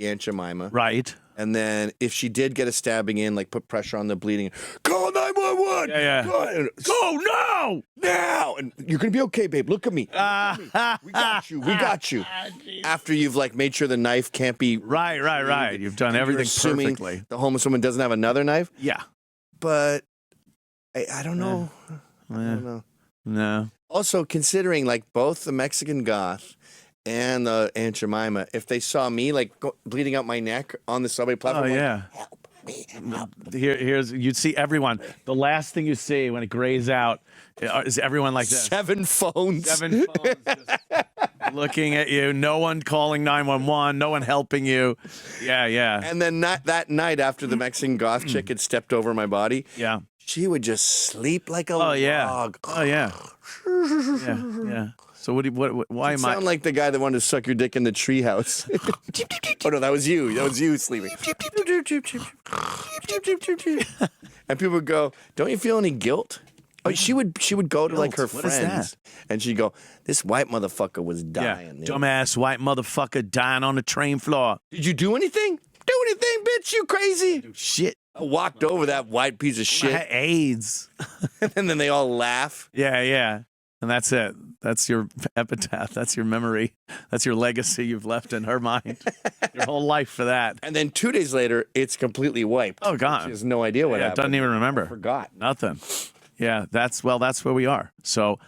Aunt Jemima. Right. And then if she did get a stabbing in, like put pressure on the bleeding, call 911. Yeah. Go now. And you're going to be okay, babe. Look at me. We got you. We got you. After you've like made sure the knife can't be. Right. You've done everything perfectly. The homeless woman doesn't have another knife. Yeah. But I don't know. I don't know. No. Also, considering like both the Mexican goth and the Aunt Jemima, if they saw me like bleeding out my neck on the subway platform, help me. Here's you'd see everyone. The last thing you see when it grays out is everyone like this. 7 phones. 7 phones just looking at you. No one calling 911. No one helping you. Yeah. And then that night after the Mexican goth chick had stepped over my body, she would just sleep like a log. Oh yeah. So why am I? Sound like the guy that wanted to suck your dick in the treehouse. Oh no, that was you. That was you sleeping. And people would go, "Don't you feel any guilt?" Oh, she would go to like her friends, and she'd go, "This white motherfucker was dying. Dumbass white motherfucker dying on the train floor. Did you do anything? Do anything, bitch? You crazy? Shit." I walked over that white piece of shit. I had AIDS. And then they all laugh. Yeah. And that's it. That's your epitaph. That's your memory. That's your legacy you've left in her mind. Your whole life for that. And then 2 days later, it's completely wiped. Oh, God. She has no idea what happened. Doesn't even remember. I forgot. Nothing. Yeah, that's where we are. So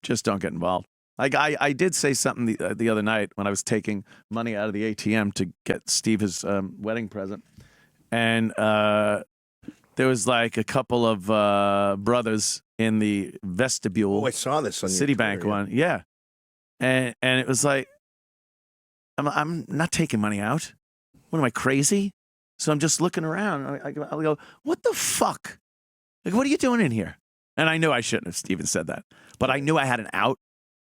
just don't get involved. Like I did say something the other night when I was taking money out of the ATM to get Steve his wedding present. And there was like a couple of brothers in the vestibule. Oh, I saw this on Citibank Twitter, one. Yeah. And it was like, I'm not taking money out. What am I, crazy? So I'm just looking around. I'll go, what the fuck? Like, what are you doing in here? And I knew I shouldn't have Steven said that. But I knew I had an out.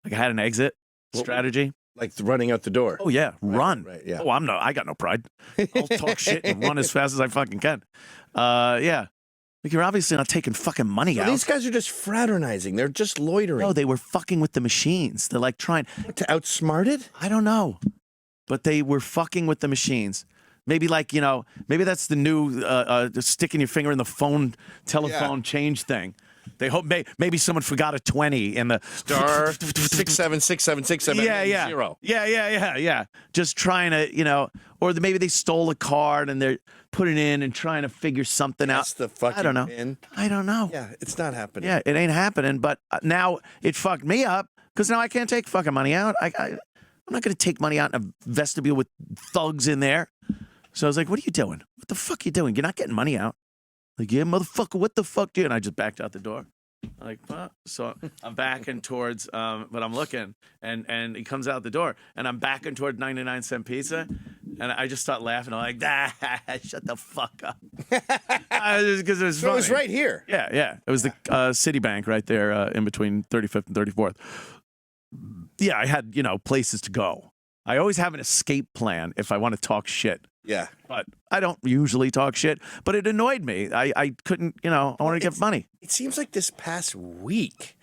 Like I had an exit strategy. Like running out the door. Oh, yeah. Run. Right, yeah. Oh, I got no pride. I'll talk shit and run as fast as I fucking can. Yeah. Like, you're obviously not taking fucking money out. These guys are just fraternizing. They're just loitering. No, they were fucking with the machines. They're like trying to outsmart it? I don't know. But they were fucking with the machines. Maybe like, maybe that's the new sticking your finger in the telephone change thing. They hope maybe someone forgot a 20 in the star 6767670. Yeah. Just trying to, or maybe they stole a card and they're putting in and trying to figure something out. That's the fucking I don't know. pin. I don't know. Yeah, it's not happening. Yeah, it ain't happening. But now it fucked me up because now I can't take fucking money out. I'm not going to take money out in a vestibule with thugs in there. So I was like, what are you doing? What the fuck are you doing? You're not getting money out. Like, yeah, motherfucker, what the fuck, dude? And I just backed out the door. I'm like, what? So I'm backing towards, but I'm looking, and he comes out the door, and I'm backing toward 99-cent pizza, and I just start laughing. I'm like, shut the fuck up. Because it was So it was right here. Yeah. It was the Citibank right there in between 35th and 34th. Yeah, I had, places to go. I always have an escape plan if I want to talk shit. Yeah. But I don't usually talk shit. But it annoyed me. I couldn't, I wanted to get money. It seems like this past week,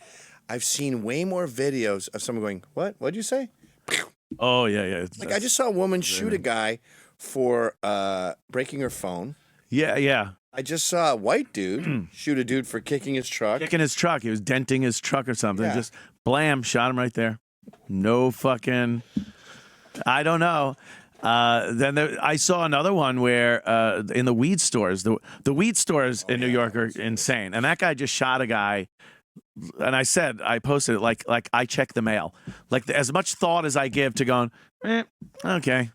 I've seen way more videos of someone going, what? What'd you say? Oh, yeah. Like I just saw a woman shoot a guy for breaking her phone. Yeah. I just saw a white dude shoot a dude for kicking his truck. He was denting his truck or something. Yeah. Just blam, shot him right there. No fucking, I don't know. Then I saw another one where in the weed stores, the weed stores in New York are insane. And that guy just shot a guy. And I posted it like I check the mail. Like as much thought as I give to going, okay.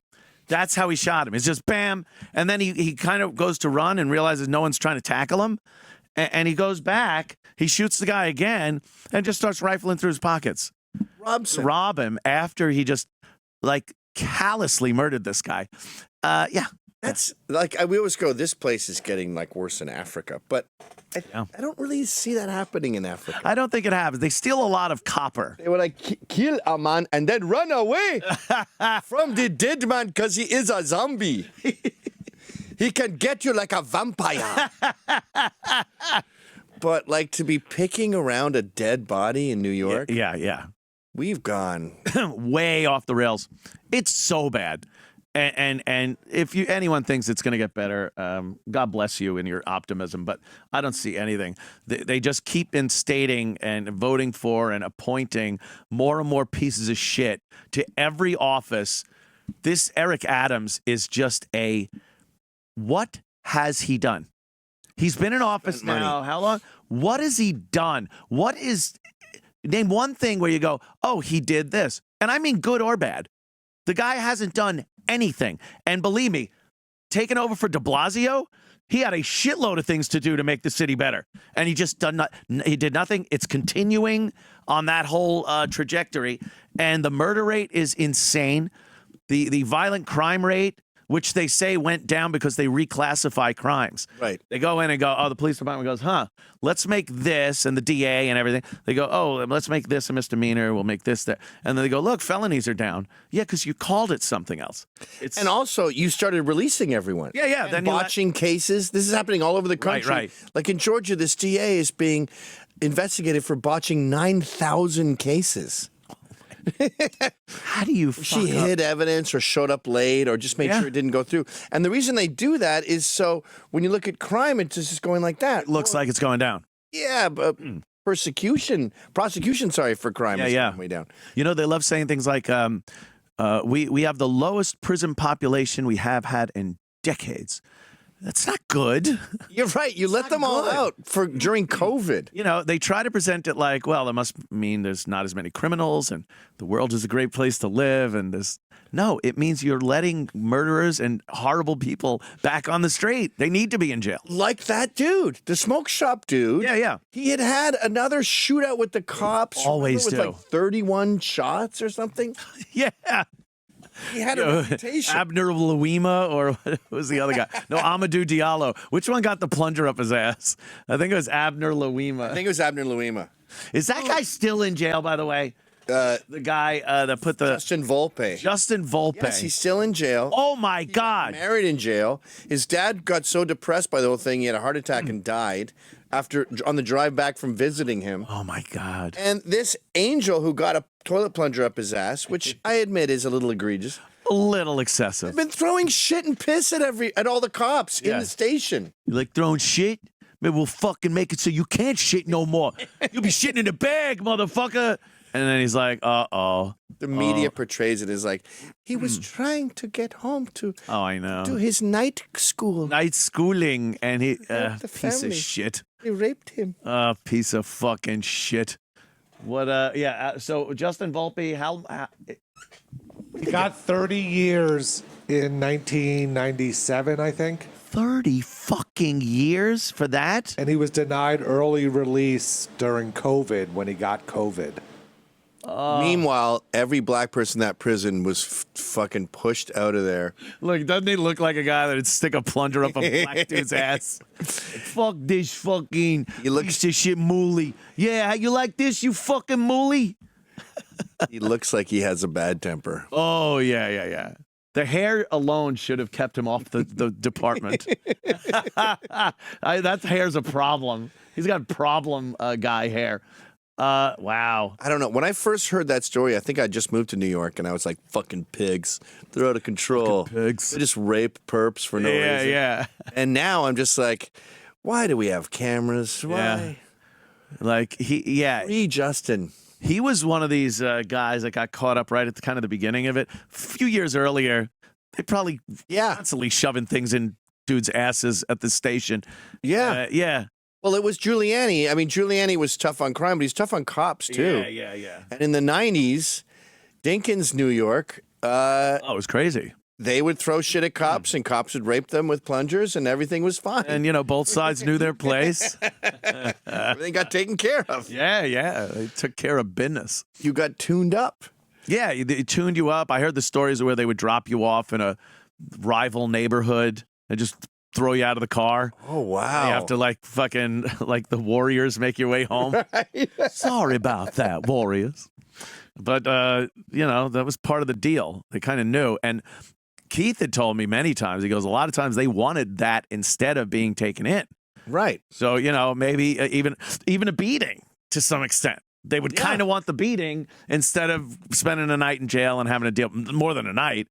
That's how he shot him. It's just bam. And then he kind of goes to run and realizes no one's trying to tackle him. And he goes back. He shoots the guy again and just starts rifling through his pockets. Rob him after he just callously murdered this guy. Yeah. That's we always go, this place is getting worse in Africa, but I don't really see that happening in Africa. I don't think it happens. They steal a lot of copper. They would kill a man and then run away from the dead man because he is a zombie. He can get you like a vampire. But to be picking around a dead body in New York. Yeah. We've gone way off the rails. It's so bad. And if anyone thinks it's going to get better, God bless you in your optimism. But I don't see anything. They just keep instating and voting for and appointing more and more pieces of shit to every office. This Eric Adams is just what has he done? He's been in office now. How long? What has he done? Name one thing where you go, oh, he did this. And I mean good or bad. The guy hasn't done anything. And believe me, taking over for de Blasio, he had a shitload of things to do to make the city better. And he did nothing. It's continuing on that whole trajectory. And the murder rate is insane. The violent crime rate, which they say went down because they reclassify crimes. Right. They go in and go, oh, the police department goes, let's make this, and the DA and everything. They go, oh, let's make this a misdemeanor. We'll make this that. And then they go, look, felonies are down. Yeah, because you called it something else. And also, you started releasing everyone. Yeah. And then botching cases. This is happening all over the country. Right. Like in Georgia, this DA is being investigated for botching 9,000 cases. How do you She hid evidence or showed up late or just made sure it didn't go through. And the reason they do that is so when you look at crime, it's just going like that. It looks like it's going down. Yeah, but prosecution, for crime is going way down. You know, they love saying things like, we have the lowest prison population we have had in decades. That's not good. You're right. You let them all out during COVID. You know, they try to present it like, well, that must mean there's not as many criminals and the world is a great place to live. And no, it means you're letting murderers and horrible people back on the street. They need to be in jail. Like that dude, the smoke shop dude. Yeah. He had another shootout with the cops. Always with like 31 shots or something. Yeah. He had a reputation. Abner Louima, or what was the other guy? No, Amadou Diallo. Which one got the plunger up his ass? I think it was Abner Louima. I think it was Abner Louima. Is that guy still in jail, by the way? The guy that put the... Justin Volpe. Justin Volpe. Yes, he's still in jail. Oh, my God. He got married in jail. His dad got so depressed by the whole thing, he had a heart attack and died on the drive back from visiting him. Oh, my God. And this angel who got a toilet plunger up his ass, which I admit is a little egregious. A little excessive. They've been throwing shit and piss at all the cops in the station. You like throwing shit? Maybe we'll fucking make it so you can't shit no more. You'll be shitting in a bag, motherfucker. And then he's like, uh-oh. The media portrays it as like, he was trying to get home to I know. do his night school. Night schooling, and he, the piece family. of shit. They raped him. Piece of fucking shit. What, so Justin Volpe, how he got 30 years in 1997, I think. 30 fucking years for that? And he was denied early release during COVID when he got COVID. Meanwhile, every black person in that prison was fucking pushed out of there. Look, doesn't he look like a guy that'd stick a plunger up a black dude's ass? Fuck this fucking piece of shit moolie. Yeah, you like this, you fucking moolie? He looks like he has a bad temper. Oh, yeah. The hair alone should have kept him off the department. That hair's a problem. He's got problem guy hair. Wow. I don't know. When I first heard that story, I think I just moved to New York, and I was like, fucking pigs. They're out of control. Fucking pigs. They just rape perps for no reason. Yeah. And now I'm just like, why do we have cameras? Why? Yeah. Like, Free Justin. He was one of these guys that got caught up right at the beginning of it. A few years earlier, they probably constantly shoving things in dudes' asses at the station. Yeah. Well, it was Giuliani. I mean, Giuliani was tough on crime, but he's tough on cops, too. Yeah. And in the 90s, Dinkins, New York, it was crazy. They would throw shit at cops, and cops would rape them with plungers, and everything was fine. And, both sides knew their place. Everything got taken care of. Yeah. They took care of business. You got tuned up. Yeah, they tuned you up. I heard the stories where they would drop you off in a rival neighborhood and just throw you out of the car. Oh, wow. You have to like the Warriors make your way home. Right. Sorry about that, Warriors. But, that was part of the deal. They kind of knew. And Keith had told me many times, he goes, a lot of times they wanted that instead of being taken in. Right. So, maybe even a beating to some extent. They would kind of want the beating instead of spending a night in jail and having to deal more than a night.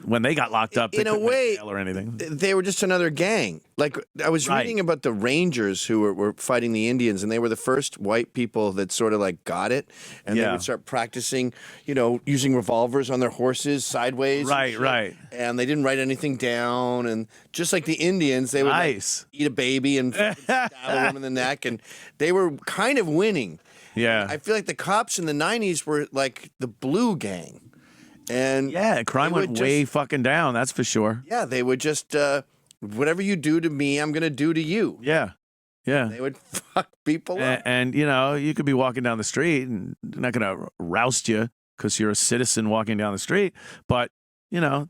when they got locked up, they In a couldn't make way, bail or anything. they were just another gang. Like I was Right. reading about the Rangers who were fighting the Indians, and they were the first white people that sort of like got it, and they Yeah. would start practicing, using revolvers on their horses sideways. Right, and shit. right. And they didn't write anything down, and just like the Indians, they would Nice. eat a baby and stab a woman in the neck, and they were kind of winning. Yeah. I feel like the cops in the '90s were like the blue gang. And Yeah, crime they went would way just- fucking down. That's for sure. Yeah, they would just whatever you do to me, I'm gonna do to you. Yeah, yeah. They would fuck people up. And you could be walking down the street, and they're not gonna roust you because you're a citizen walking down the street. But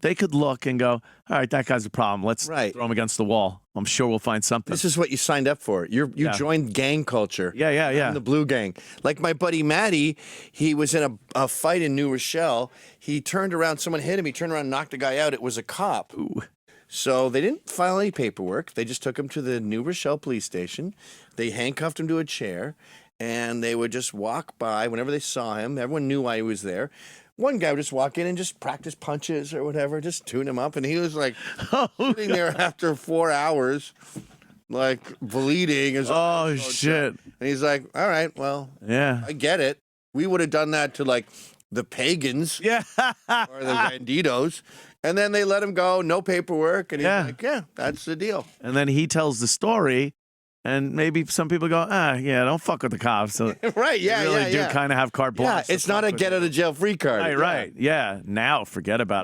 they could look and go, "All right, that guy's a problem. Let's Right. throw him against the wall. I'm sure we'll find something." This is what you signed up for. You Yeah. joined gang culture. Yeah. I'm the blue gang. Like my buddy Matty, he was in a fight in New Rochelle. He turned around, someone hit him. He turned around and knocked a guy out. It was a cop. Ooh. So they didn't file any paperwork. They just took him to the New Rochelle police station. They handcuffed him to a chair, and they would just walk by whenever they saw him. Everyone knew why he was there. One guy would just walk in and just practice punches or whatever, just tune him up. And he was like sitting there after 4 hours, like bleeding. His Oh eyes shit! And he's like, all right, well, Yeah. I get it. We would have done that to like the pagans Yeah. or the banditos. And then they let him go, no paperwork. And he's Yeah. like, yeah, that's the deal. And then he tells the story, and maybe some people go, yeah, don't fuck with the cops. So Right, yeah, you really yeah, do yeah. kind of have carte Yeah, blanche. to it's not fuck a with get them. out of jail free card. Right, Yeah. right. Yeah. Now forget about it.